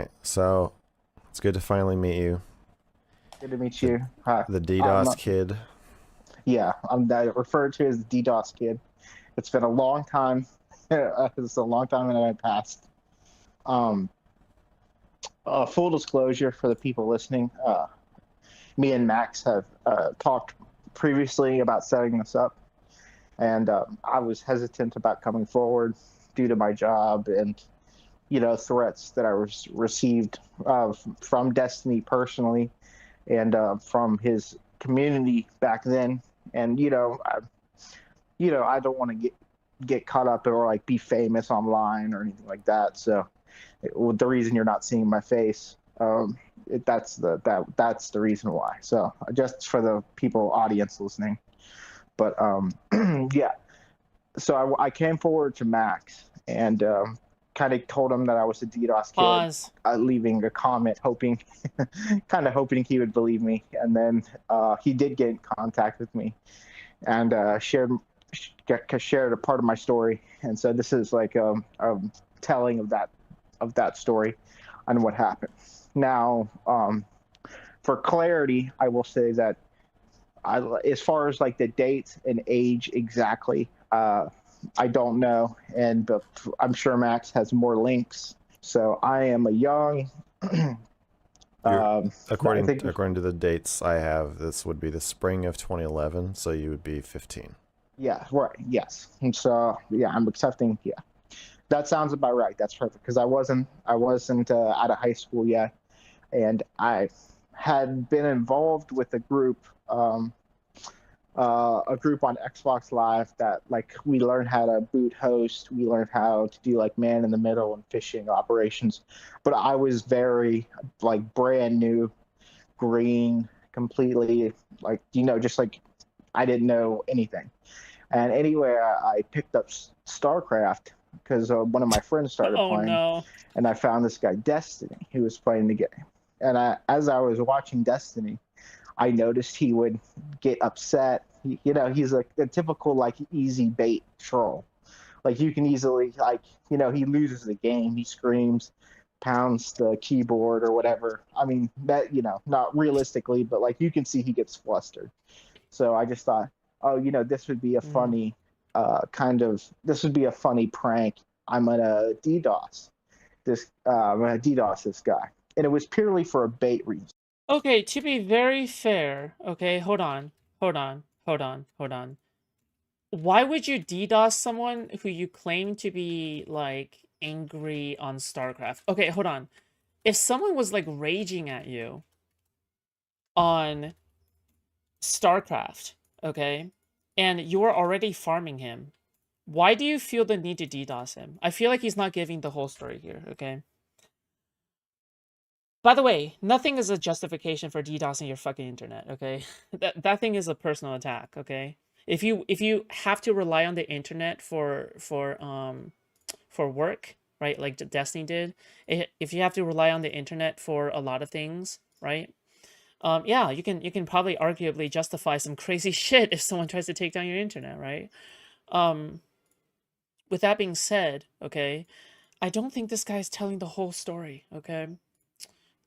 right, so it's good to finally meet you. Good to meet The you. Hi. the I'm DDoS kid. yeah, I'm referred to as the DDoS kid. It's been a long time. It's a long time in my past. Um, Full disclosure for the people listening, me and Max have talked previously about setting this up, and I was hesitant about coming forward due to my job and threats that I was received from Destiny personally and from his community back then. And I don't want to get caught up or like be famous online or anything like that. So the reason you're not seeing my face, that's the reason why. So just for the people audience listening, but yeah. So I came forward to Max and kind of told him that I was a DDoS kid, Pause. leaving a comment, hoping, kind of hoping he would believe me. And then he did get in contact with me and shared a part of my story. And so this is like a telling of that story and what happened. Now, for clarity, I will say that as far as like the date and age exactly, I don't know, but I'm sure Max has more links. So I am a young. You're, I think according to the dates I have, this would be the spring of 2011, so you would be 15. yeah, right, yes. And so yeah, I'm accepting. Yeah, that sounds about right. That's perfect because I wasn't out of high school yet, and I had been involved with a group on Xbox Live that like we learned how to boot host, we learned how to do like man in the middle and phishing operations. But I was very like brand new, green, completely like just like I didn't know anything. And anyway, I picked up StarCraft because one of my friends started Oh playing, no. and I found this guy Destiny who was playing the game. And as I was watching Destiny, I noticed he would get upset. He's like a typical like easy bait troll. Like you can easily he loses the game, he screams, pounds the keyboard or whatever. I mean that not realistically, but like you can see he gets flustered. So I just thought, oh, this would be a Mm. funny this would be a funny prank. I'm gonna DDoS this guy, and it was purely for a bait reason. Okay, to be very fair, okay, hold on. Hold on. Hold on. Hold on. Why would you DDoS someone who you claim to be like angry on StarCraft? Okay, hold on. If someone was like raging at you on StarCraft, okay, and you're already farming him, why do you feel the need to DDoS him? I feel like he's not giving the whole story here, okay? By the way, nothing is a justification for DDoSing your fucking internet, okay? That thing is a personal attack, okay? If you have to rely on the internet for work, right? Like Destiny did, if you have to rely on the internet for a lot of things, right? Yeah, you can probably arguably justify some crazy shit if someone tries to take down your internet, right? Um, with that being said, okay, I don't think this guy's telling the whole story, okay?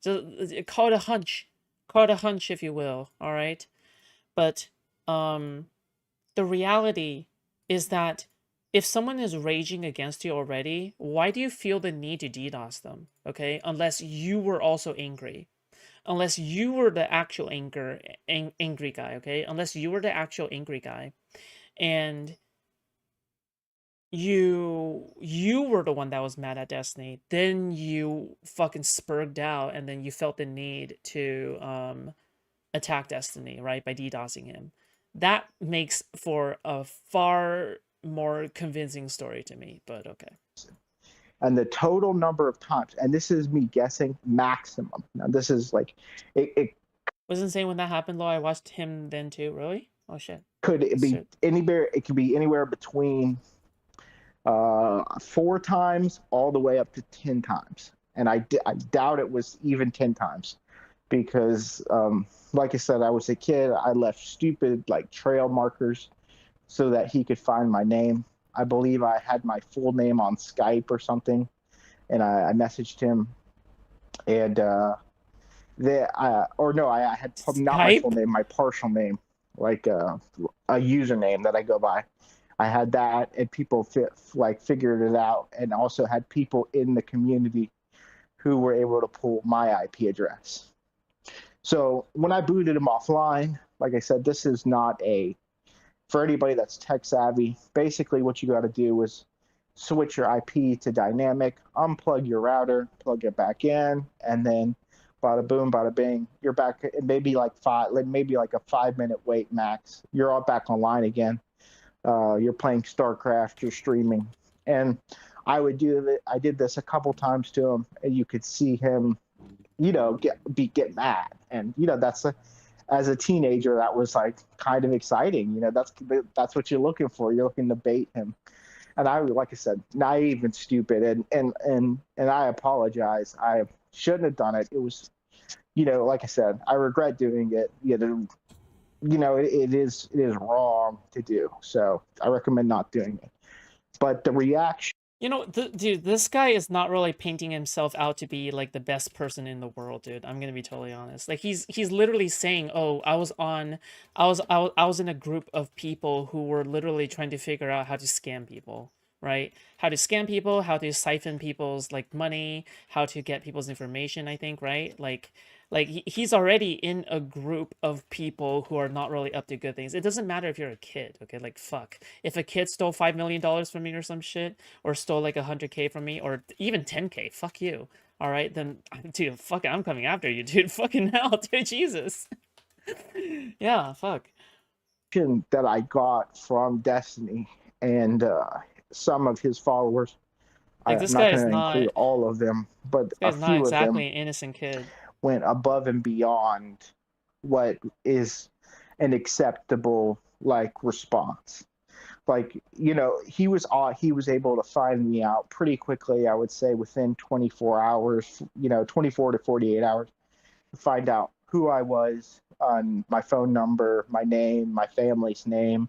So call it a hunch. Call it a hunch if you will, all right? But um the reality is that if someone is raging against you already, why do you feel the need to DDoS them? Okay? Unless you were also angry. Unless you were the actual angry guy, okay? Unless you were the actual angry guy and you were the one that was mad at Destiny, then you fucking spurged out and then you felt the need to attack Destiny, right? By DDoSing him. That makes for a far more convincing story to me, but okay. And the total number of times, and this is me guessing maximum. Now this is like it Wasn't saying when that happened, though, I watched him then too, really? Oh shit. could be Shit. anywhere. It could be anywhere between 4 times all the way up to 10 times, and I doubt it was even 10 times because, like I said, I was a kid. I left stupid like trail markers so that he could find my name. I believe I had my full name on Skype or something, and I messaged him and or no, I had not my full Skype? name, my partial name, like a username that I go by. I had that, and people figured it out, and also had people in the community who were able to pull my IP address. So when I booted him offline, like I said, this is not for anybody that's tech savvy. Basically, what you got to do is switch your IP to dynamic, unplug your router, plug it back in, and then bada boom, bada bing, you're back. Maybe like a 5 minute wait max. You're all back online again. You're playing StarCraft, you're streaming, and I did this a couple times to him, and you could see him, get mad, and as a teenager, that was like kind of exciting. That's what you're looking for. You're looking to bait him, and like I said, naive and stupid, and I apologize. I shouldn't have done it. It was, like I said, I regret doing it. It is wrong to do. So I recommend not doing it. But the reaction. Dude, this guy is not really painting himself out to be like the best person in the world, dude. I'm gonna be totally honest. Like he's literally saying, "Oh, I was in a group of people who were literally trying to figure out how to scam people, right? How to scam people, how to siphon people's like money, how to get people's information, I think, right? Like he's already in a group of people who are not really up to good things. It doesn't matter if you're a kid, okay? Like fuck. If a kid stole $5 million from me or some shit, or stole like 100K from me, or even 10K, fuck you. All right, then, dude, fuck it, I'm coming after you, dude. Fucking hell, dude, Jesus. Yeah, fuck. That I got from Destiny and some of his followers. Like I'm this not guy is going to include not. all of them, but This a guy's not few of them exactly an innocent kid. went above and beyond what is an acceptable response. He was able to find me out pretty quickly. I would say within 24 hours, 24 to 48 hours, to find out who I was, on my phone number, my name, my family's name,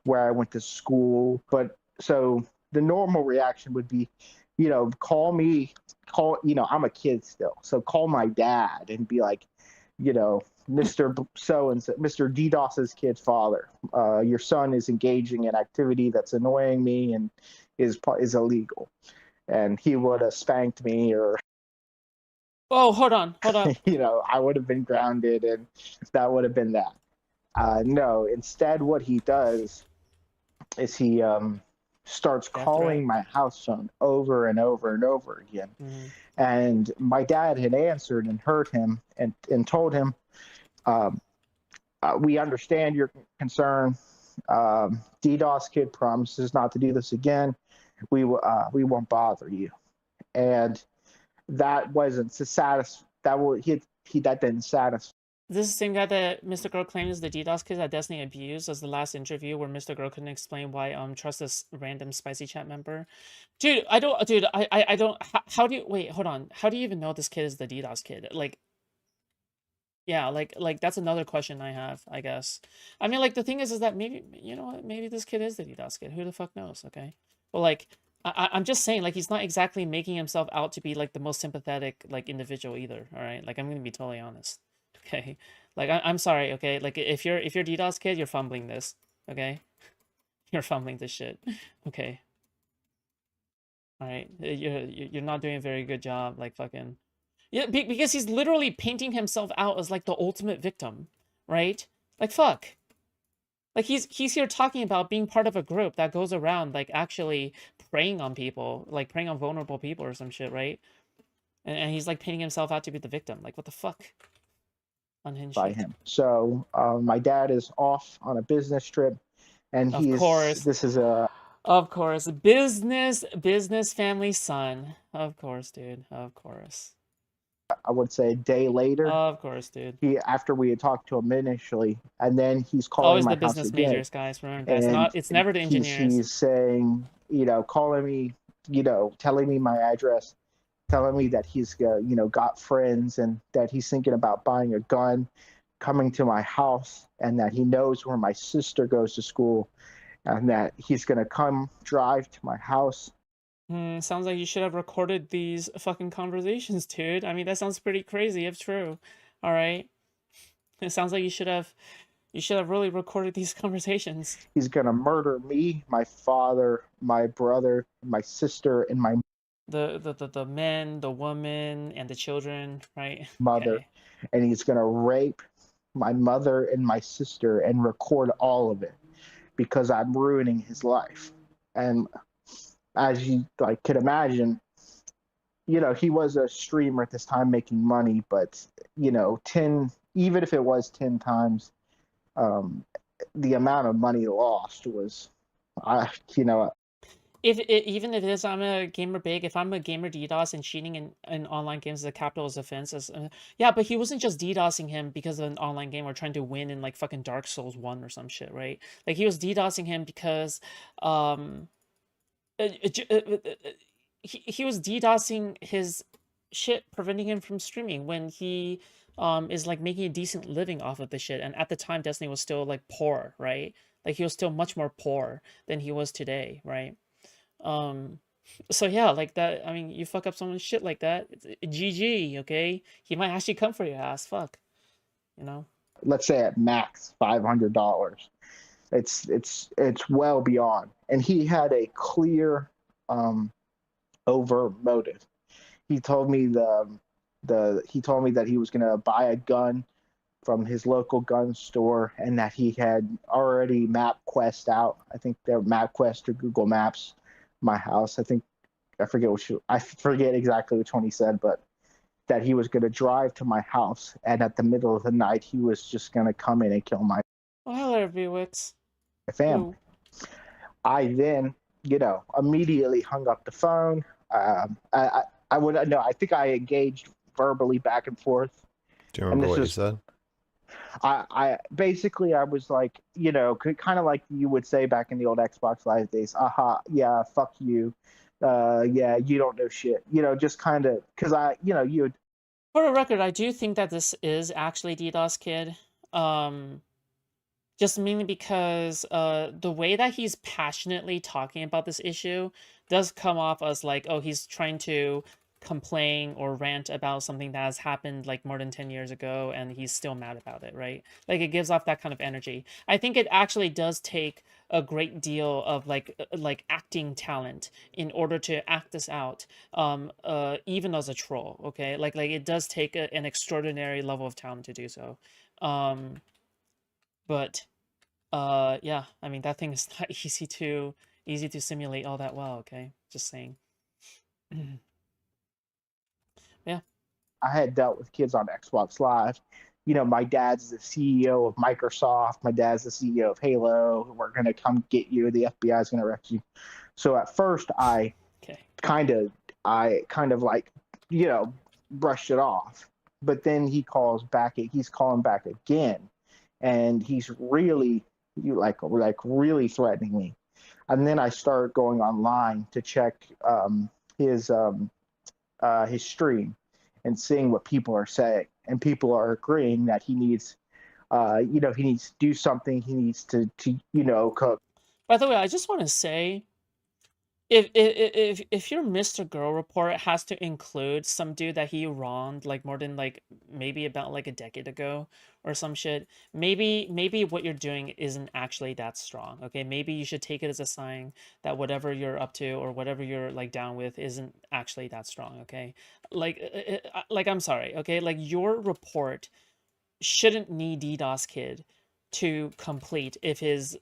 where I went to school. But so the normal reaction would be, I'm a kid still, so call my dad and be like, Mr. So and so, Mr. DDoS's kid's father, your son is engaging in activity that's annoying me and is illegal, and he would have spanked me, or Oh, hold on. I would have been grounded, and that would have been that. No, instead, what he does is he starts calling my house phone over and over and over again. Mm-hmm. And my dad had answered and heard him and told him, we understand your concern. DDoS kid promises not to do this again. We won't bother you. And that wasn't that didn't satisfy. This is the same guy that MrGirl claims is the DDoS kid that Destiny abused as the last interview where MrGirl couldn't explain why trust this random spicy chat member. Dude, I don't how do you wait, hold on. How do you even know this kid is the DDoS kid? Like, yeah, like that's another question I have, I guess. I mean, like the thing is that maybe, you know what, maybe this kid is the DDoS kid. Who the fuck knows, okay? But like I'm just saying, like, he's not exactly making himself out to be like the most sympathetic like individual either, all right? Like, I'm gonna be totally honest. Okay, like I'm sorry. Okay, like if you're DDoS kid, you're fumbling this. Okay, you're fumbling this shit. Okay, all right. You're not doing a very good job. Like fucking yeah, because he's literally painting himself out as like the ultimate victim, right? Like fuck. Like he's here talking about being part of a group that goes around like actually preying on people, like preying on vulnerable people or some shit, right? And he's like painting himself out to be the victim. Like what the fuck? Unhinged by shit. him. So my dad is off on a business trip, and Of course. this is a Of course. Business family son. Of course, dude. Of course. I would say a day later. Of course, dude. After we had talked to him initially, and then he's calling Always my the house business again. majors, guys. Remember, it's never the engineers. He's saying, calling me, telling me my address, telling me that he's got friends and that he's thinking about buying a gun, coming to my house, and that he knows where my sister goes to school, and that he's going to come drive to my house Sounds like you should have recorded these fucking conversations, dude. I mean, that sounds pretty crazy if true. All right. It sounds like you should have really recorded these conversations. He's gonna murder me, my father, my brother, my sister, and my The men, the woman, and the children, right? mother, Okay. and he's gonna rape my mother and my sister and record all of it because I'm ruining his life. And as you like could imagine, he was a streamer at this time making money, but 10, even if it was 10 times, um, the amount of money lost was, I, you know, Even if it is, I'm a gamer big. If I'm a gamer DDoS and cheating in online games is a capital offense, yeah, but he wasn't just DDoSing him because of an online game or trying to win in like fucking Dark Souls 1 or some shit, right? Like he was DDoSing him because um he was DDoSing his shit, preventing him from streaming when he is like making a decent living off of the shit. And at the time, Destiny was still like poor, right? Like he was still much more poor than he was today, right? Um, so yeah, like that. I mean, you fuck up someone's shit like that, GG. Okay, he might actually come for your ass. Fuck, you know. let's say at max $500. It's well beyond, and he had a clear, overt motive. He told me he told me that he was gonna buy a gun from his local gun store and that he had already map quest out. I think they're map quest or Google Maps my house. I forget exactly which one he said, but that he was going to drive to my house and at the middle of the night he was just going to come in and kill my Oh, hello, Vwix. family. I then, immediately hung up the phone. I would no, I think I engaged verbally back and forth. Do you remember what you said? I basically I was like, kind of like you would say back in the old Xbox Live days. Yeah, fuck you. Yeah, you don't know shit. Just kind of because you would. For the record, I do think that this is actually DDoS Kid. Um, just mainly because the way that he's passionately talking about this issue does come off as like, oh, he's trying to complain or rant about something that has happened like more than 10 years ago and he's still mad about it, right? Like it gives off that kind of energy. I think it actually does take a great deal of like acting talent in order to act this out, even as a troll, okay? Like it does take an extraordinary level of talent to do so. um but yeah, I mean that thing is not easy to simulate all that well, okay? Just saying. Yeah. I had dealt with kids on Xbox Live. My dad's the CEO of Microsoft. My dad's the CEO of Halo. We're gonna come get you. The FBI is gonna arrest you. So at first, Okay. kind of, like, brushed it off. But then he calls back. He's calling back again, and he's really, really threatening me. And then I start going online to check his stream and seeing what people are saying, and people are agreeing that he needs, he needs to do something. He needs to cook. By the way, I just want to say, if your MrGirl report has to include some dude that he wronged like more than like maybe about like a decade ago or some shit, maybe what you're doing isn't actually that strong. Okay, maybe you should take it as a sign that whatever you're up to or whatever you're like down with isn't actually that strong. Okay, like I'm sorry. Okay, like your report shouldn't need DDoS Kid to complete if his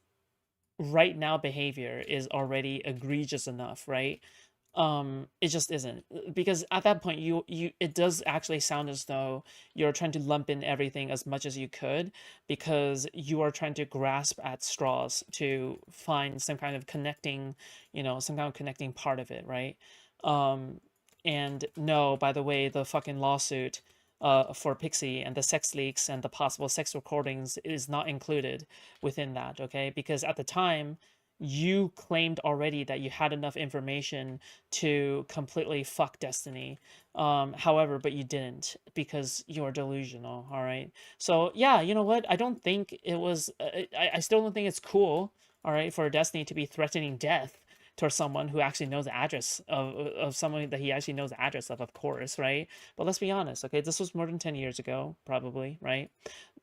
right now behavior is already egregious enough, right? It just isn't, because at that point you it does actually sound as though you're trying to lump in everything as much as you could because you are trying to grasp at straws to find some kind of connecting, some kind of connecting part of it, right? And no, by the way, the fucking lawsuit for Pixie and the sex leaks and the possible sex recordings is not included within that, okay? Because at the time, you claimed already that you had enough information to completely fuck Destiny. However, but you didn't because you're delusional, all right? So, yeah, you know what? I don't think it was, I still don't think it's cool, all right, for Destiny to be threatening death towards someone who actually knows the address of someone that he actually knows the address of course, right? But let's be honest, okay, this was more than 10 years ago, probably, right?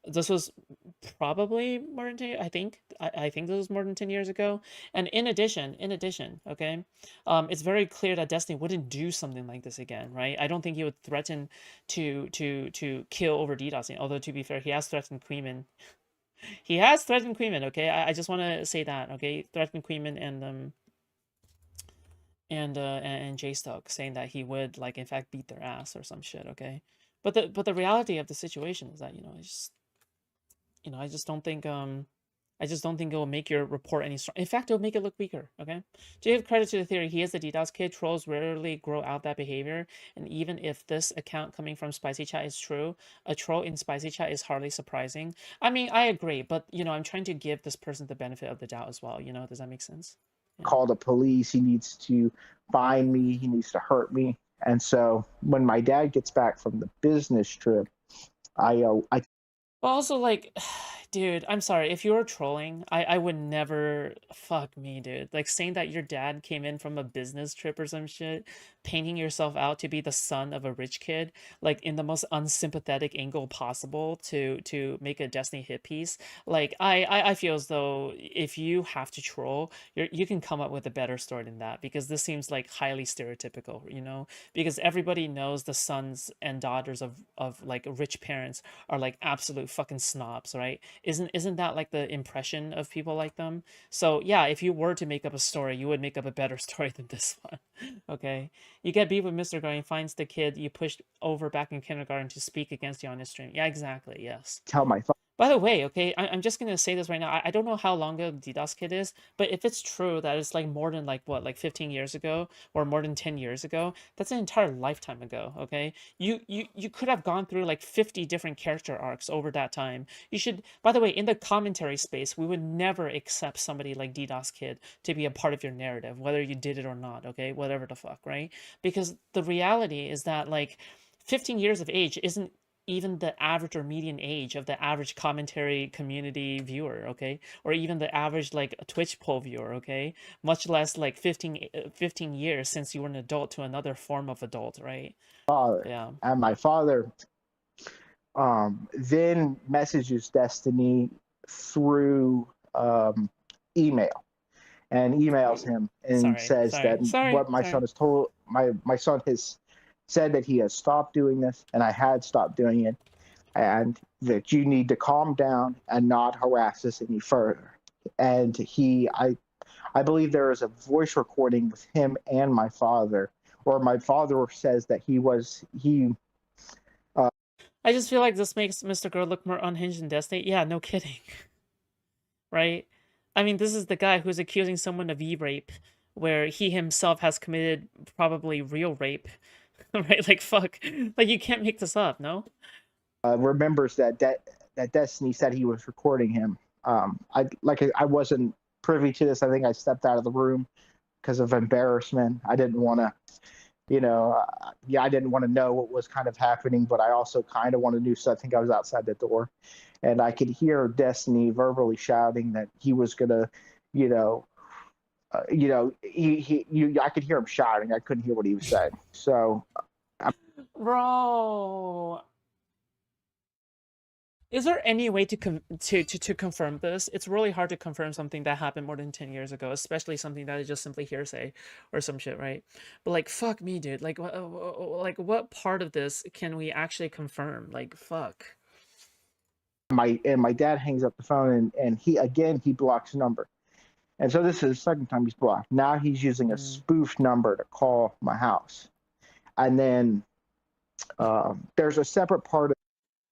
This was probably more than 10, I think. I think this was more than 10 years ago. And in addition, okay, it's very clear that Destiny wouldn't do something like this again, right? I don't think he would threaten to kill over DDoSing. Although to be fair, he has threatened Queeman. He has threatened Queeman. Okay, I just want to say that. Okay, threatened Queeman and J Stoke, saying that he would like in fact beat their ass or some shit. Okay, but the reality of the situation is that I just don't think I just don't think it will make your report any strong. In fact, it'll make it look weaker. Okay. To give credit to the theory, he is the DDoS kid. Trolls rarely grow out that behavior, and even if this account coming from Spicy Chat is true, a troll in Spicy Chat is hardly surprising. I mean, I agree, but I'm trying to give this person the benefit of the doubt as well. Does that make sense? Yeah. Call the police. He needs to find me. He needs to hurt me. And so when my dad gets back from the business trip, I But also, like, dude, I'm sorry. If you were trolling, I would never. Fuck me, dude. Like, saying that your dad came in from a business trip or some shit, painting yourself out to be the son of a rich kid, like, in the most unsympathetic angle possible to make a Destiny hit piece. Like, I feel as though if you have to troll, you can come up with a better story than that, because this seems, like, highly stereotypical, Because everybody knows the sons and daughters of like, rich parents are, like, absolute fucking snobs, right? Isn't that like the impression of people like them? So yeah, if you were to make up a story, you would make up a better story than this one. Okay, you get beat with MrGirl and finds the kid you pushed over back in kindergarten to speak against you on his stream. Yeah, exactly. Yes. tell my father. By the way, okay, I'm just gonna say this right now. I don't know how long ago DDoS Kid is, but if it's true that it's like more than like what, like 15 years ago or more than 10 years ago, that's an entire lifetime ago, okay? You could have gone through like 50 different character arcs over that time. You should, by the way, in the commentary space, we would never accept somebody like DDoS Kid to be a part of your narrative, whether you did it or not, okay? Whatever the fuck, right? Because the reality is that like 15 years of age isn't even the average or median age of the average commentary community viewer, okay? Or even the average like Twitch poll viewer, okay? Much less like 15 years since you were an adult to another form of adult, right? Yeah. And my father then messages Destiny through email, and emails him and says that what my son has told my son has said that he has stopped doing this, and I had stopped doing it, and that you need to calm down and not harass us any further. And I believe there is a voice recording with him and my father, or my father says that he. I just feel like this makes MrGirl look more unhinged than Destiny. Yeah, no kidding. Right? I mean, this is the guy who's accusing someone of e-rape, where he himself has committed probably real rape. Right? Like, fuck. Like, you can't make this up, no? Remembers that Destiny said he was recording him. I wasn't privy to this. I think I stepped out of the room because of embarrassment. I didn't want to, I didn't want to know what was kind of happening, but I also kind of wanted to do so. I think I was outside the door, and I could hear Destiny verbally shouting that he was gonna, I could hear him shouting. I couldn't hear what he was saying. So, bro, is there any way to confirm this? It's really hard to confirm something that happened more than 10 years ago, especially something that is just simply hearsay or some shit, right? But like, fuck me, dude. Like, what part of this can we actually confirm? Like, fuck. My dad hangs up the phone, and he blocks the number. And so this is the second time he's blocked. Now he's using a spoof number to call my house. And then there's a separate part of.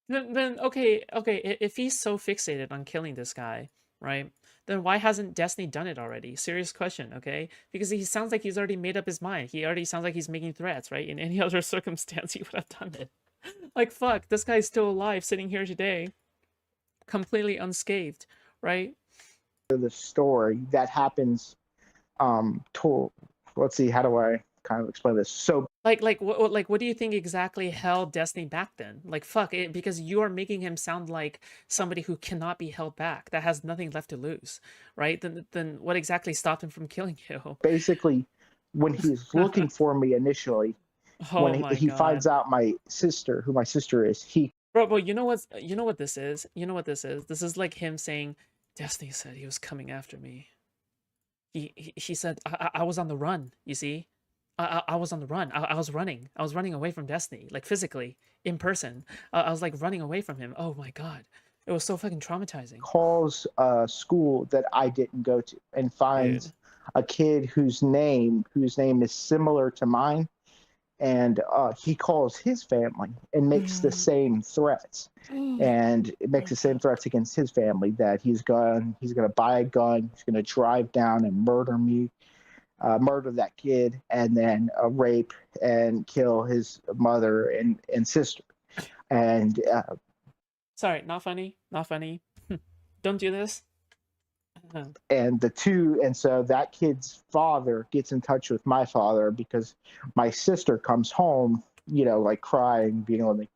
Then okay, if he's so fixated on killing this guy, right? Then why hasn't Destiny done it already? Serious question, okay? Because he sounds like he's already made up his mind. He already sounds like he's making threats, right? In any other circumstance, he would have done it. Like, fuck, this guy's still alive, sitting here today, completely unscathed, right? The story that happens let's see, how do I kind of explain this? So What do you think exactly held Destiny back then? Like, fuck it, because you are making him sound like somebody who cannot be held back, that has nothing left to lose, right? Then what exactly stopped him from killing you? Basically, when he's looking for me initially, when Oh my he finds God. out my sister, who my sister is, he Bro, you know what this is? You know what this is? This is like him saying, Destiny said he was coming after me. He said I was on the run, you see? I was on the run. I was running. I was running away from Destiny, like physically, in person. I was like running away from him. Oh my God. It was so fucking traumatizing. calls a school that I didn't go to and finds Dude. a kid whose name is similar to mine, and he calls his family and makes the same threats, and it makes Oh the same God. threats against his family that he's going to buy a gun, he's going to drive down and murder me, murder that kid, and then rape and kill his mother and sister. And Sorry, not funny. Not funny. Don't do this. and so that kid's father gets in touch with my father because my sister comes home, like crying, being like,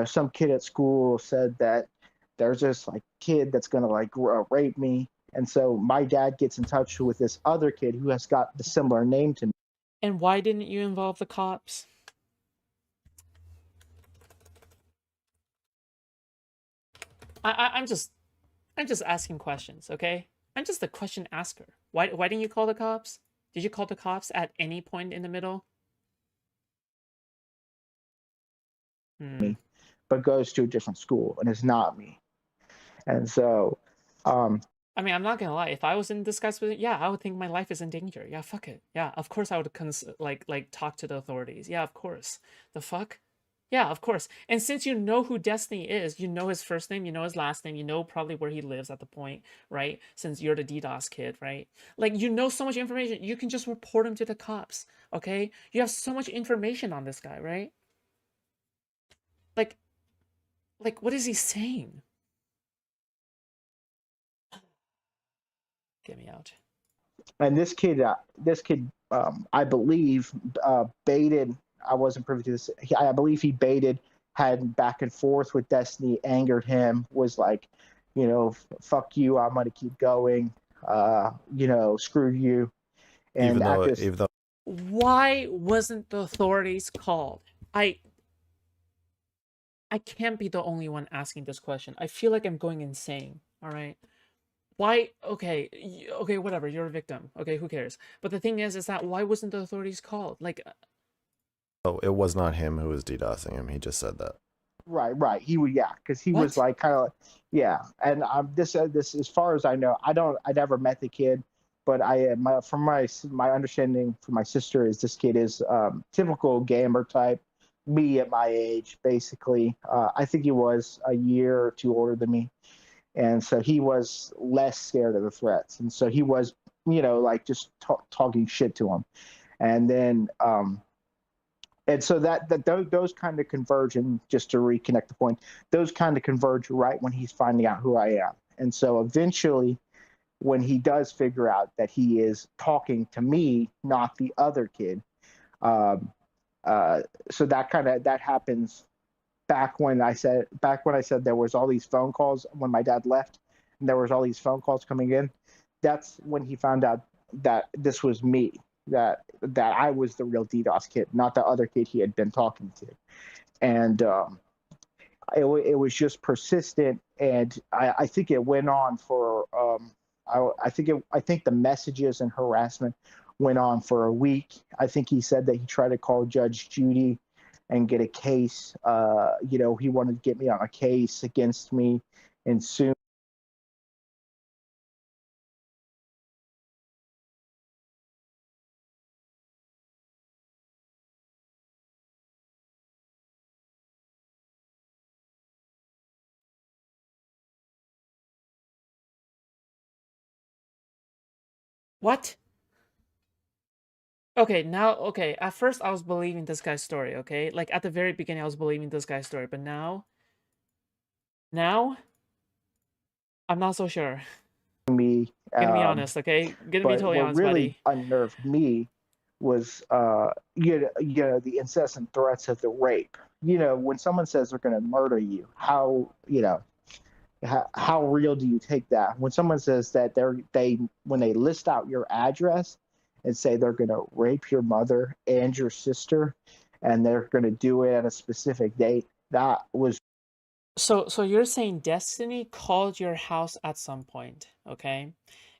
some kid at school said that there's this like kid that's gonna like rape me. And so my dad gets in touch with this other kid who has got the similar name to me. And why didn't you involve the cops? I'm just asking questions, okay? I'm just a question asker. Why didn't you call the cops? Did you call the cops at any point in the middle? Hmm. But goes to a different school and is not me. And so I mean, I'm not gonna lie. If I was in this guy's position, yeah, I would think my life is in danger. Yeah, fuck it. Yeah, of course I would like talk to the authorities. Yeah, of course. The fuck? Yeah, of course. And since you know who Destiny is, you know his first name, you know his last name, you know probably where he lives at the point, right? Since you're the DDoS kid, right? Like you know so much information, you can just report him to the cops, okay? You have so much information on this guy, right? Like what is he saying? Get me out. and this kid, I believe, baited. I wasn't privy to this. I believe he baited, had back and forth with Destiny, angered him, was like, fuck you, I'm gonna keep going. Screw you. And Even at though, this, even though, Why wasn't the authorities called? I can't be the only one asking this question. I feel like I'm going insane. All right. Why? Okay, okay, whatever. You're a victim. Okay, who cares? But the thing is that why wasn't the authorities called? Like, oh, it was not him who was DDoSing him. He just said that. right, he would, yeah, because he was what? like kind of, yeah. And this, as far as I know, I never met the kid, but from my understanding from my sister is this kid is typical gamer type, me at my age, basically. I think he was a year or two older than me, and so he was less scared of the threats, and so he was, like just talking shit to him, and then and so those kind of converge, and just to reconnect the point, those kind of converge right when he's finding out who I am. And so eventually, when he does figure out that he is talking to me, not the other kid, um, so that happens back when I said there was all these phone calls when my dad left, and there was all these phone calls coming in. That's when he found out that this was me, that I was the real DDoS kid, not the other kid he had been talking to. And it was just persistent, and I think it went on for I think the messages and harassment went on for a week. I think he said that he tried to call Judge Judy and get a case. He wanted to get me on a case against me, and soon. What? Okay, now, okay, at first I was believing this guy's story, okay? Like, at the very beginning, I was believing this guy's story, but now, I'm not so sure. Me, Gonna be honest, okay? Gonna be but totally what honest, really buddy. unnerved me the incessant threats of the rape. When someone says they're going to murder you, how real do you take that? When someone says that when they list out your address and say they're going to rape your mother and your sister, and they're going to do it at a specific date, that was So you're saying Destiny called your house at some point, okay,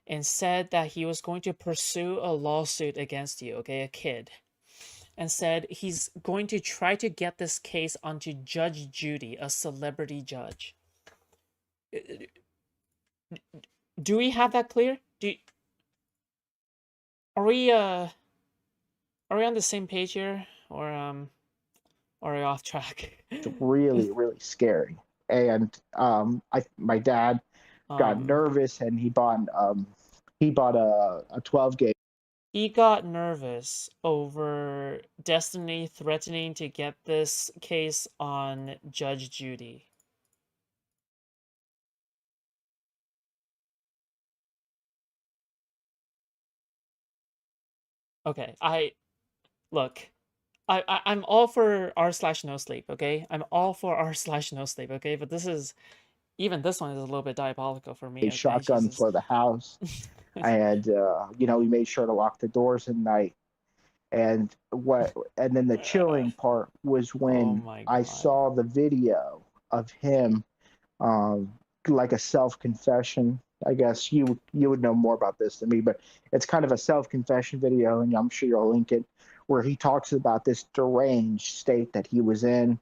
and said that he was going to pursue a lawsuit against you, okay, a kid, and said he's going to try to get this case onto Judge Judy, a celebrity judge. Do we have that clear? Are we on the same page here, or are we off track? really, really scary. And my dad got nervous, and he bought a 12 gauge. He got nervous over Destiny threatening to get this case on Judge Judy. Okay, I'm all for r/no sleep, okay? I'm all for r/no sleep, okay? But even this one is a little bit diabolical for me. Okay? Shotgun Jesus. for the house. And we made sure to lock the doors at night. And then the chilling part was when I saw the video of him, like a self-confession. I guess you would know more about this than me, but it's kind of a self-confession video, and I'm sure you'll link it, where he talks about this deranged state that he was in.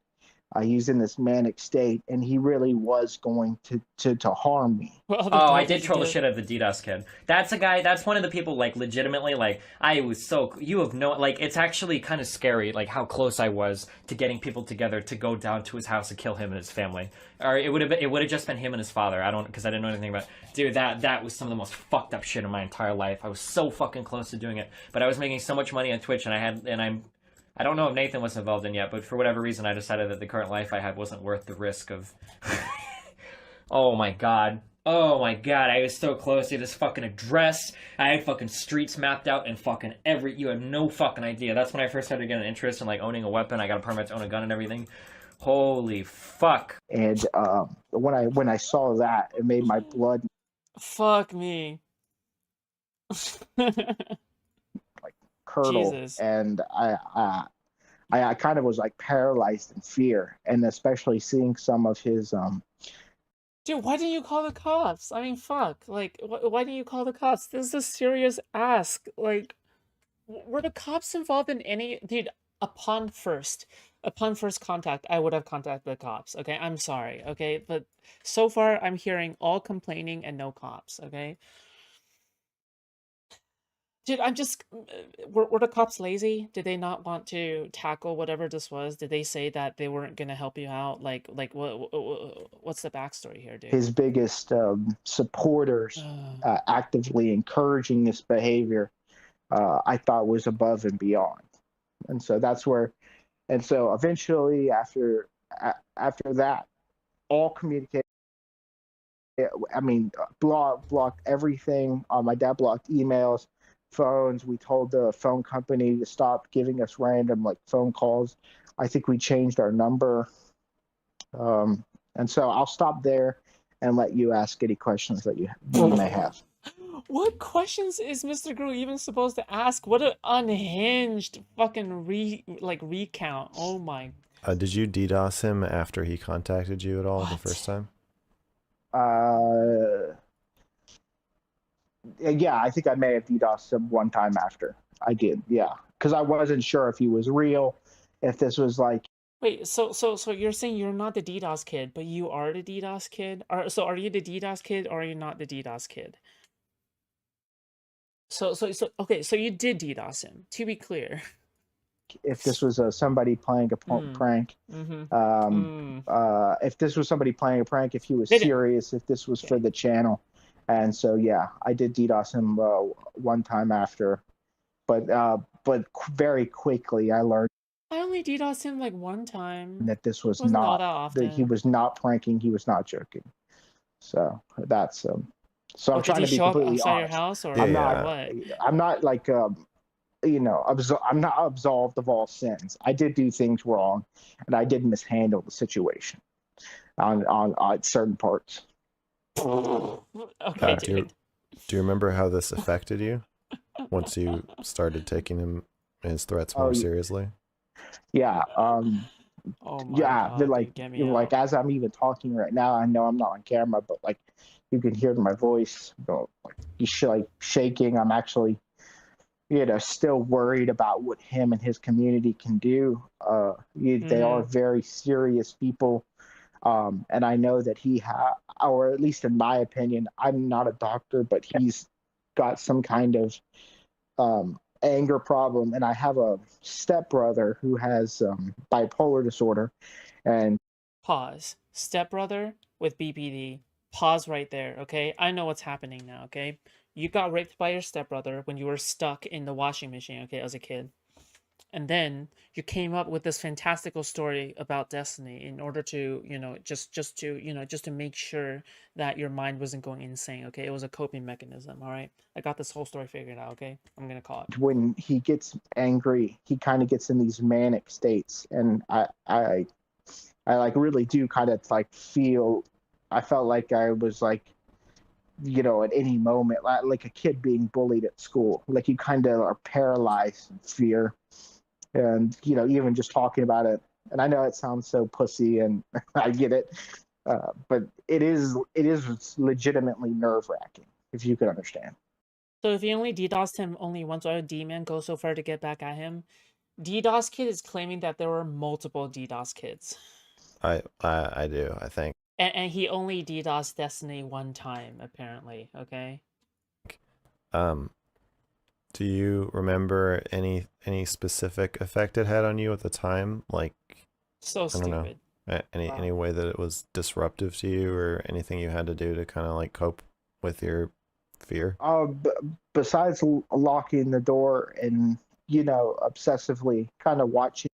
He's in this manic state, and he really was going to harm me. Oh, I did troll the shit out of the DDoS kid. That's a guy, that's one of the people, like, legitimately, like, you have no, like, it's actually kind of scary, like, how close I was to getting people together to go down to his house and kill him and his family. Or it would have just been him and his father. Because I didn't know anything about it. Dude, that was some of the most fucked up shit in my entire life. I was so fucking close to doing it. But I was making so much money on Twitch, and I don't know if Nathan was involved in yet, but for whatever reason, I decided that the current life I had wasn't worth the risk of... Oh my god. Oh my god, I was so close to this fucking address. I had fucking streets mapped out and fucking you had no fucking idea. That's when I first started getting interest in, like, owning a weapon. I got a permit to own a gun and everything. Holy fuck. And when I saw that, it made my blood... Fuck me. curdle. Jesus. And I kind of was like paralyzed in fear, and especially seeing some of his Dude, why didn't you call the cops? I mean, fuck. Like, why didn't you call the cops? This is a serious ask. Like, were the cops involved in any... Dude, upon first contact, I would have contacted the cops, okay? I'm sorry, okay? But so far, I'm hearing all complaining and no cops, okay? Dude, I'm just... Were the cops lazy? Did they not want to tackle whatever this was? Did they say that they weren't going to help you out? Like what's the backstory here, dude? His biggest supporters actively encouraging this behavior, I thought was above and beyond. And so that's where... And so eventually, after that, all communication... I mean, blocked everything. My dad blocked emails, phones. We told the phone company to stop giving us random, like, phone calls. I think we changed our number. And so I'll stop there and let you ask any questions that you may have. What questions is MrGirl even supposed to ask? What an unhinged fucking recount. Oh my. Did you DDoS him after he contacted you at all the first time? Yeah, I think I may have DDoSed him one time after. I did, yeah. Because I wasn't sure if he was real, if this was like... Wait, so you're saying you're not the DDoS kid, but you are the DDoS kid? So are you the DDoS kid, or are you not the DDoS kid? So okay, so you did DDoS him, to be clear. If this was somebody playing a prank, if this was somebody playing a prank, if he was serious, if this was for the channel. And so, yeah, I did DDoS him one time after, but very quickly I learned I only DDoSed him like one time. that this was It wasn't not all that often. that he was not pranking, he was not joking. So that's so I'm trying to be completely outside your honest. house, or Yeah. what? I'm not like I'm not absolved of all sins. I did do things wrong, and I did mishandle the situation on certain parts. Okay, Do you, dude. do you remember how this affected you once you started taking his threats more Oh seriously? yeah, Oh my yeah. god, Like dude, get me out. as I'm even talking right now, I know I'm not on camera, but like you can hear my voice, like he's like shaking. I'm actually still worried about what him and his community can do. They are very serious people. And I know that or at least in my opinion, I'm not a doctor, but he's got some kind of anger problem. And I have a stepbrother who has bipolar disorder. And Pause. Stepbrother with BPD. Pause right there, okay? I know what's happening now, okay? You got raped by your stepbrother when you were stuck in the washing machine, okay, as a kid. And then you came up with this fantastical story about Destiny in order to, just to make sure that your mind wasn't going insane, okay? It was a coping mechanism, all right? I got this whole story figured out, okay? I'm gonna call it. when he gets angry, he kind of gets in these manic states. And I like really do kind of like I felt like I was like, at any moment, like a kid being bullied at school. Like you kind of are paralyzed in fear. And, even just talking about it, and I know it sounds so pussy and I get it, but it is legitimately nerve wracking, if you could understand. So if you only DDoSed him only once, why would D-Man go so far to get back at him? DDoS Kid is claiming that there were multiple DDoS kids. I do, I think. And he only DDoSed Destiny one time, apparently, okay? Do you remember any specific effect it had on you at the time? Like, So I don't know, stupid. any way that it was disruptive to you, or anything you had to do to kind of like cope with your fear? Besides locking the door and obsessively kind of watching.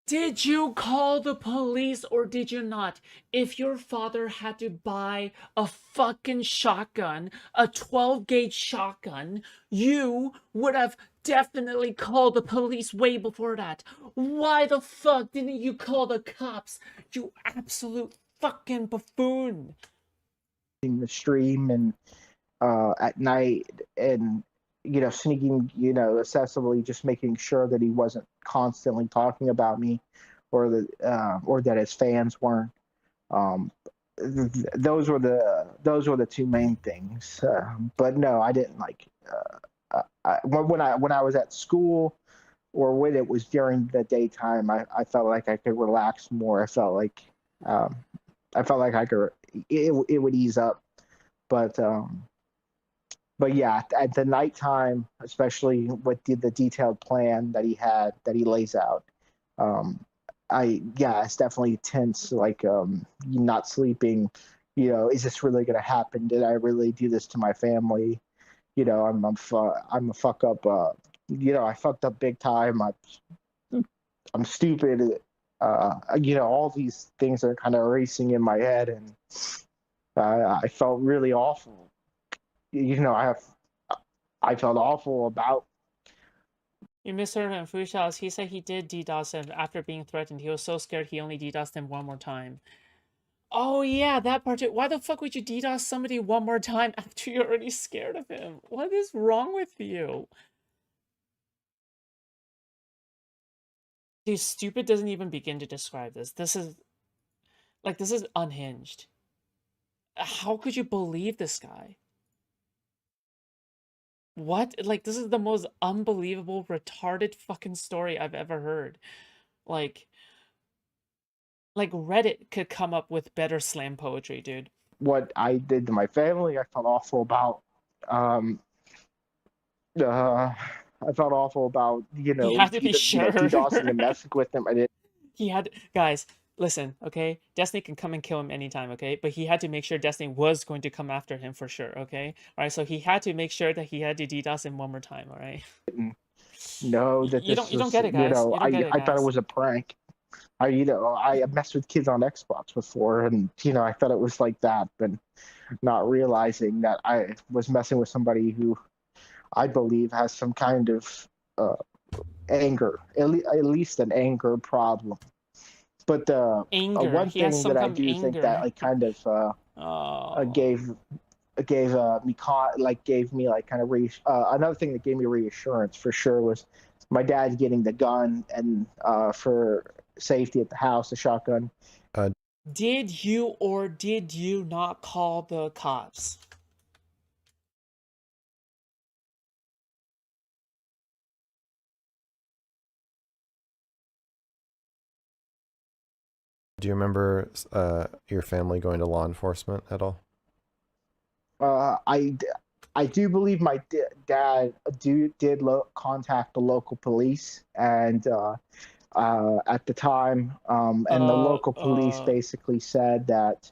Did you call the police or did you not? If your father had to buy a fucking shotgun, a 12-gauge shotgun, you would have definitely called the police way before that. Why the fuck didn't you call the cops? You absolute fucking buffoon. The stream and at night, and sneaking, accessibly, just making sure that he wasn't constantly talking about me, or that his fans weren't. Those were the two main things. But no, I didn't like when I was at school, or when it was during the daytime. I felt like I could relax more. I felt like I could. It would ease up, but yeah, at the nighttime, especially with the detailed plan that he lays out, it's definitely tense. Like not sleeping. Is this really gonna happen? Did I really do this to my family? I'm a fuck up. I fucked up big time. I'm stupid. All these things are kind of racing in my head, and I felt really awful. I felt awful about. You misheard him, Foodshops. He said he did DDoS him after being threatened. He was so scared he only DDoSed him one more time. Oh yeah, that part too. Why the fuck would you DDoS somebody one more time after you're already scared of him? What is wrong with you? Dude, stupid doesn't even begin to describe this. This is unhinged. How could you believe this guy? What? Like, this is the most unbelievable, retarded fucking story I've ever heard. Like Reddit could come up with better slam poetry, dude. What I did to my family, I felt awful about. I felt awful about, He had to be sure. DDoSing and messing with them. I did. He had, guys, listen, okay? Destiny can come and kill him anytime, okay? But he had to make sure Destiny was going to come after him for sure, okay? All right, so he had to make sure that he had to DDoS him one more time, all right? No, that you don't get it, guys. You don't get it, I thought it guys. was a prank. I messed with kids on Xbox before, and I thought it was like that, but not realizing that I was messing with somebody who I believe has some kind of anger, at least an anger problem. But Anger. one He has thing some that I kind of do think that anger. like kind of Oh. gave gave me like kind of another thing that gave me reassurance for sure was my dad getting the gun and for safety at the house, the shotgun. Did you or did you not call the cops? Do you remember your family going to law enforcement at all? I do believe my dad did contact the local police and at the time, and the local police basically said that,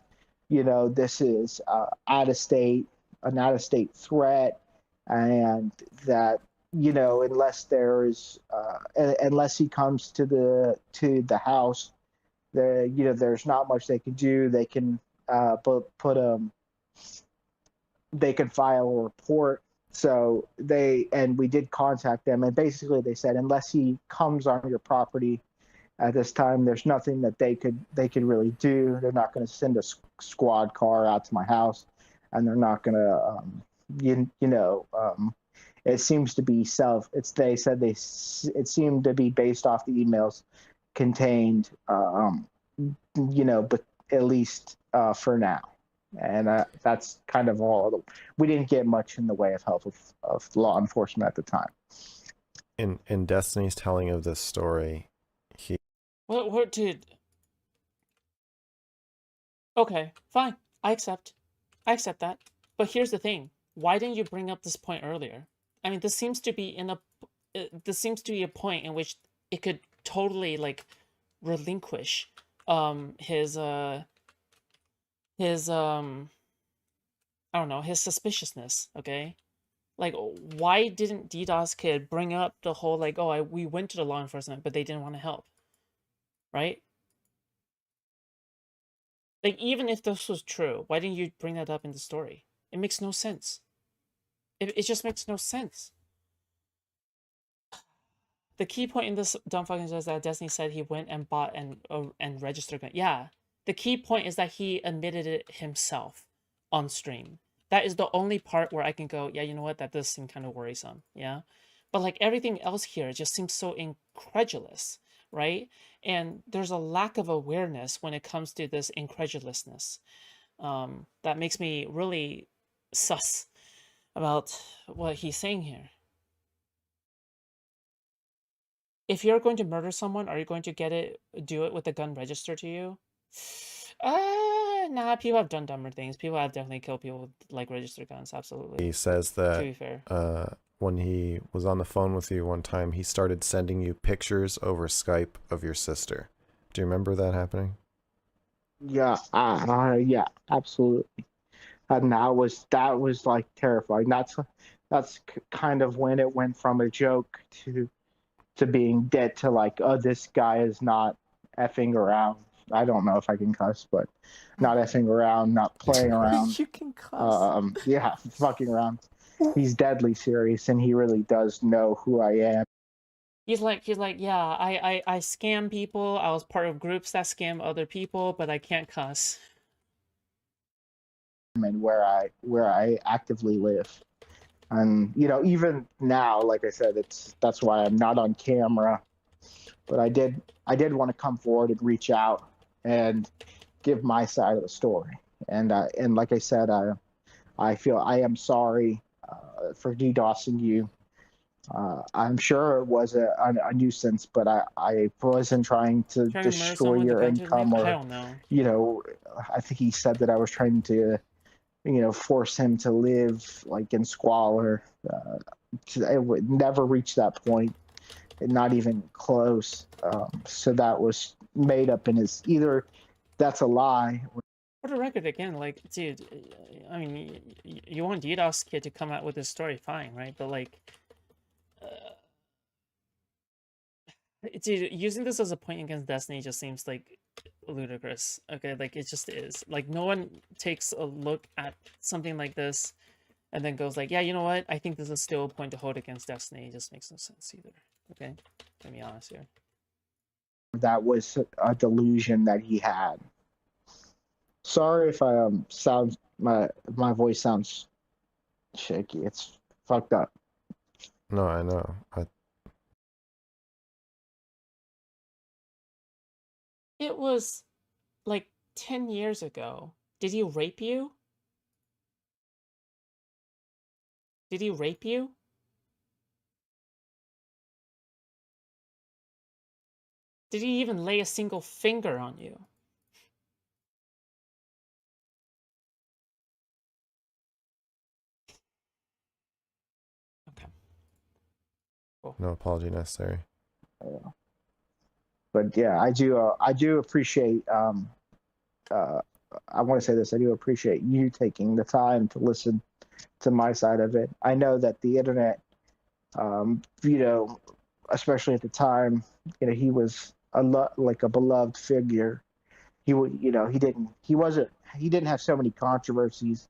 you know, this is an out of state threat, and that, you know, unless he comes to the house, you know, there's not much they can do. They can they can file a report. So we did contact them, and basically they said unless he comes on your property at this time, there's nothing that they could really do. They're not going to send a squad car out to my house, and they're not going to it seems to be they said it seemed to be based off the emails contained, you know, but at least for now. And that's kind of all. We didn't get much in the way of help of law enforcement at the time. In Destiny's telling of this story, what dude? Okay, fine. I accept that. But here's the thing. Why didn't you bring up this point earlier? I mean, this seems to be a point in which it could totally like relinquish his I don't know, his suspiciousness, okay? Like, why didn't DDoS Kid bring up the whole like, oh, we went to the law enforcement, but they didn't want to help, right? Like, even if this was true, why didn't you bring that up in the story? It makes no sense. It just makes no sense. The key point in this dumb fucking is that Destiny said he went and bought and registered gun. Yeah, the key point is that he admitted it himself on stream. That is the only part where I can go, yeah, you know what, that does seem kind of worrisome, yeah? But like everything else here just seems so incredulous, right? And there's a lack of awareness when it comes to this incredulousness. That makes me really sus about what he's saying here. If you're going to murder someone, are you going to do it with the gun registered to you? Nah, people have done dumber things. People have definitely killed people with like registered guns, absolutely. He says To that be fair. when he was on the phone with you one time, he started sending you pictures over Skype of your sister. Do you remember that happening? Yeah, yeah, absolutely. And that was like terrifying. That's kind of when it went from a joke to being dead to like, oh, this guy is not effing around. I don't know if I can cuss, but not effing around, not playing around. You can cuss. Yeah, fucking around. He's deadly serious, and he really does know who I am. He's like, yeah, I scam people. I was part of groups that scam other people, but I can't cuss. And where I actively live. And you know, even now, like I said, that's why I'm not on camera. But I did want to come forward and reach out and give my side of the story. And like I said, I feel I am sorry for DDoSing you. I'm sure it was a nuisance, but I wasn't trying to destroy your income or, I don't know. You know, I think he said that I was trying to, you know, force him to live like in squalor. It would never reach that point, not even close. So that was made up in his, either that's a lie. For the record, again, like, dude, I mean, you want DDoS Kid to come out with this story, fine, right? But like, dude, using this as a point against Destiny just seems like ludicrous. Okay, like it just is. Like no one takes a look at something like this and then goes like, yeah, you know what? I think this is still a point to hold against Destiny. It just makes no sense either. Okay, let me be honest here. That was a delusion that he had. Sorry if I sound my voice sounds shaky. It's fucked up. No, I know. It was like 10 years ago. Did he rape you? Did he rape you? Did he even lay a single finger on you? Okay. Cool. No apology necessary. But yeah, I do appreciate. I want to say this. I do appreciate you taking the time to listen to my side of it. I know that the internet, especially at the time, he was like a beloved figure. He would, he didn't have so many controversies,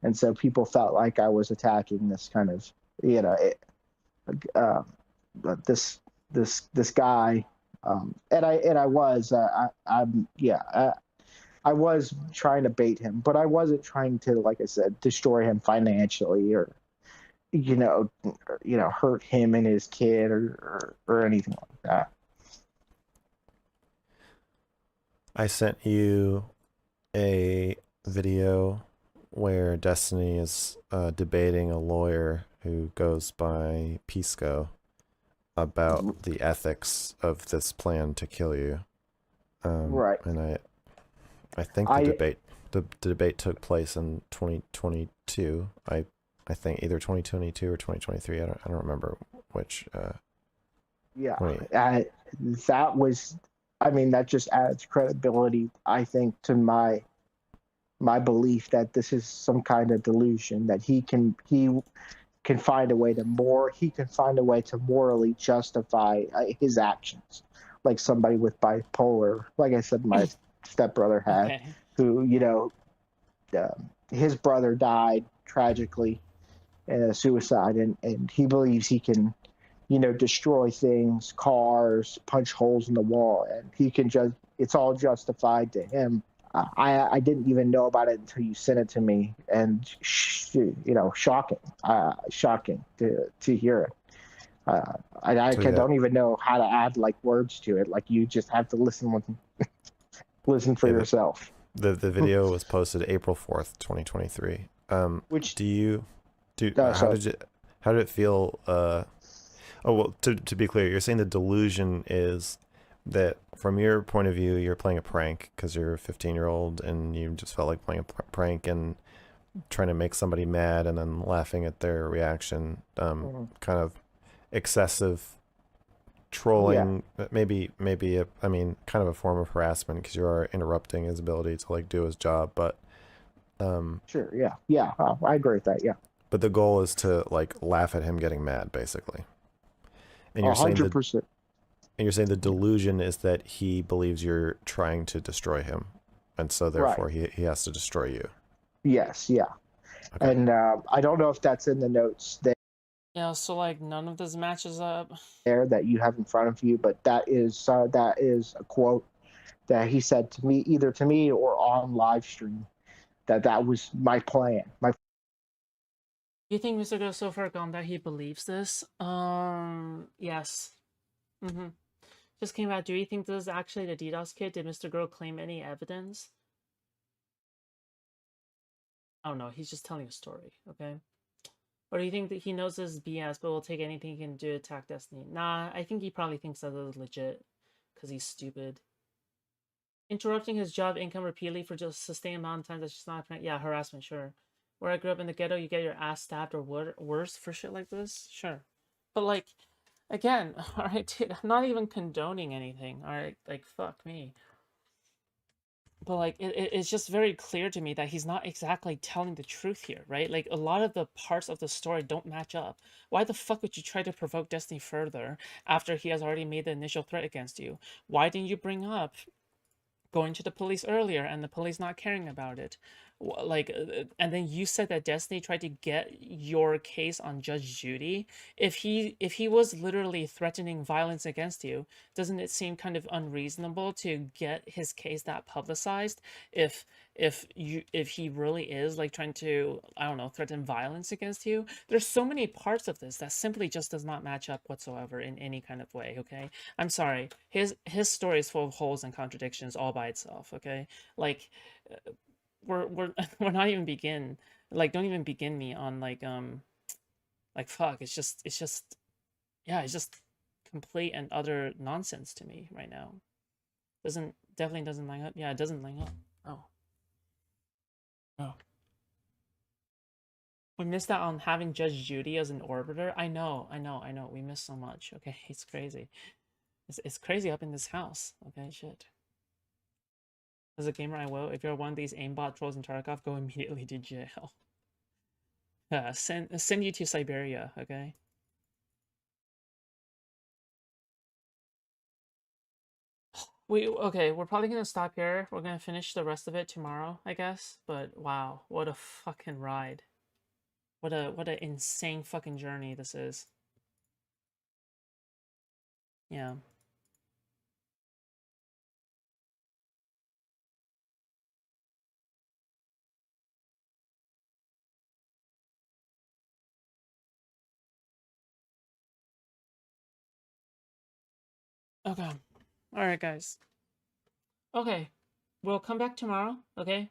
and so people felt like I was attacking this kind of, this guy, and I was, I was trying to bait him, but I wasn't trying to, like I said, destroy him financially or hurt him and his kid or anything like that. I sent you a video where Destiny is debating a lawyer who goes by Pisco about the ethics of this plan to kill you. Right. And I think the debate took place in 2022. I think either 2022 or 2023. I don't remember which. Yeah. That was. I mean, that just adds credibility, I think, to my belief that this is some kind of delusion, that he can find a way to morally justify his actions, like somebody with bipolar, like I said, my stepbrother had, Okay. who his brother died tragically in a suicide, and he believes he can destroy things, cars, punch holes in the wall, and he can it's all justified to him. I didn't even know about it until you sent it to me, and shocking to hear it. Don't even know how to add like words to it. Like, you just have to listen for yourself. The video was posted April 4th, 2023. Which how did it feel? Oh, well, to be clear, you're saying the delusion is that from your point of view, you're playing a prank because you're a 15-year-old and you just felt like playing a prank and trying to make somebody mad and then laughing at their reaction. Kind of excessive trolling, maybe kind of a form of harassment because you are interrupting his ability to like do his job. But sure, yeah, I agree with that. Yeah, but the goal is to like laugh at him getting mad, basically. And you're 100%. And you're saying the delusion is that he believes you're trying to destroy him, and so therefore he has to destroy you. Yes, yeah. Okay. And I don't know if that's in the notes there. Yeah, so like none of this matches up. There that you have in front of you, but that is a quote that he said to me, either to me or on live stream, that was my plan. Do you think MrGirl so far gone that he believes this? Yes. Just came out. Do you think this is actually the DDoS kid? Did MrGirl claim any evidence? I don't know. He's just telling a story, okay? Or do you think that he knows this is BS, but will take anything he can do to attack Destiny? Nah, I think he probably thinks that this is legit, because he's stupid. Interrupting his job income repeatedly for just a sustained amount of time, that's just not... Yeah, harassment, sure. Where I grew up in the ghetto, you get your ass stabbed or worse for shit like this? Sure. But, like, again, alright, dude, I'm not even condoning anything, alright? Like, fuck me. But, like, it's just very clear to me that he's not exactly telling the truth here, right? Like, a lot of the parts of the story don't match up. Why the fuck would you try to provoke Destiny further after he has already made the initial threat against you? Why didn't you bring up going to the police earlier and the police not caring about it. Like, and then you said that Destiny tried to get your case on Judge Judy. If he was literally threatening violence against you, doesn't it seem kind of unreasonable to get his case that publicized if he really is like trying to, I don't know, threaten violence against you? There's so many parts of this that simply just does not match up whatsoever in any kind of way, okay? I'm sorry. His story is full of holes and contradictions all by itself, okay? Like, we're we're not even begin, like, don't even begin me on like fuck, it's just yeah, it's just complete and utter nonsense to me right now. Definitely doesn't line up. Yeah, it doesn't line up. Oh, we missed out on having Judge Judy as an orbiter. I know, we missed so much. Okay, it's crazy. It's crazy up in this house. Okay, shit. As a gamer, I will. If you're one of these aimbot trolls in Tarkov, go immediately to jail. Send you to Siberia, okay? Okay, we're probably gonna stop here. We're gonna finish the rest of it tomorrow, I guess. But wow, what a fucking ride. What a insane fucking journey this is. Yeah. Okay. Alright, guys. Okay. We'll come back tomorrow, okay?